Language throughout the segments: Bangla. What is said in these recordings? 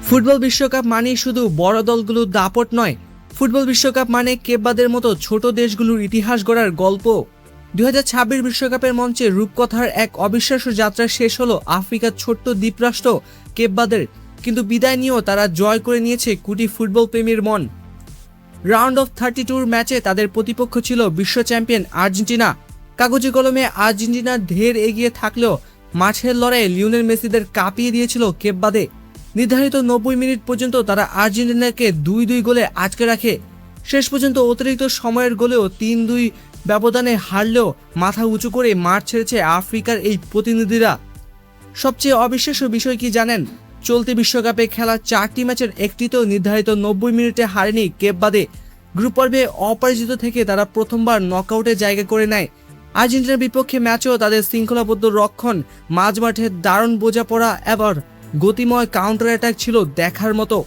ফুটবল বিশ্বকাপ মানেই শুধু বড় দলগুলোর দাপট নয়, ফুটবল বিশ্বকাপ মানে কেব্বাদের মতো ছোট দেশগুলোর ইতিহাস গড়ার গল্প। 2026 বিশ্বকাপের মঞ্চে রূপকথার এক অবিশ্বাস্য যাত্রা শেষ হলো আফ্রিকার ছোট্ট দ্বীপরাষ্ট্র কেব্বাদের, কিন্তু বিদায় নিয়েও তারা জয় করে নিয়েছে কোটি ফুটবল প্রেমীর মন। রাউন্ড অফ 32 ম্যাচে তাদের প্রতিপক্ষ ছিল বিশ্ব চ্যাম্পিয়ন আর্জেন্টিনা। কাগজে কলমে আর্জেন্টিনার ঢের এগিয়ে থাকলেও মাঠের লড়াইয়ে লিওনেল মেসিদের কাঁপিয়ে দিয়েছিল কেব্বাদে। নির্ধারিত 90 মিনিট পর্যন্ত তারা আর্জেন্টিনাকে 2-2 গোলে আটকে রাখে। শেষ পর্যন্ত অতিরিক্ত সময়ের গোলেও 3-2 ব্যবধানে হারলেও মাথা উঁচু করে মাঠ ছেড়েছে আফ্রিকার এই প্রতিনিধিরা। সবচেয়ে অবিশ্বাস্য বিষয় কি জানেন? চলতি বিশ্বকাপে খেলা 4টি ম্যাচের একটিতেও নির্ধারিত 90 মিনিটে হারেনি কেব্বাদে। গ্রুপ পর্বে অপরাজিত থেকে তারা প্রথমবার নকআউটে জায়গা করে নেয়। আর্জেন্টিনার বিপক্ষে ম্যাচেও তাদের শৃঙ্খলাবদ্ধ রক্ষণ, মাঝমাঠে দারুণ বোঝাপড়া এবং গতিময় কাউন্টার অ্যাটাক ছিল দেখার মতো।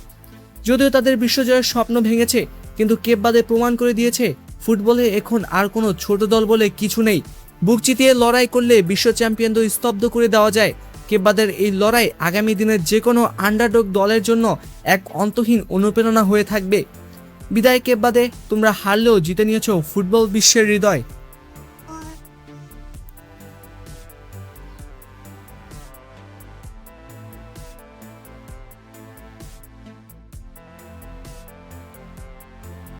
যদিও তাদের বিশ্বজয়ের স্বপ্ন ভেঙেছে, কিন্তু কেব্বাদে প্রমাণ করে দিয়েছে ফুটবলে এখন আর কোনো ছোট দল বলে কিছু নেই। বুক চিতিয়ে লড়াই করলে বিশ্ব চ্যাম্পিয়নদের স্তব্ধ করে দেওয়া যায়। কেব্বাদের এই লড়াই আগামী দিনের যে কোনো আন্ডারডগ দলের জন্য এক অন্তহীন অনুপ্রেরণা হয়ে থাকবে। বিদায় কেব্বাদে, তোমরা হারলেও জিতে নিয়েছো ফুটবল বিশ্বের হৃদয়।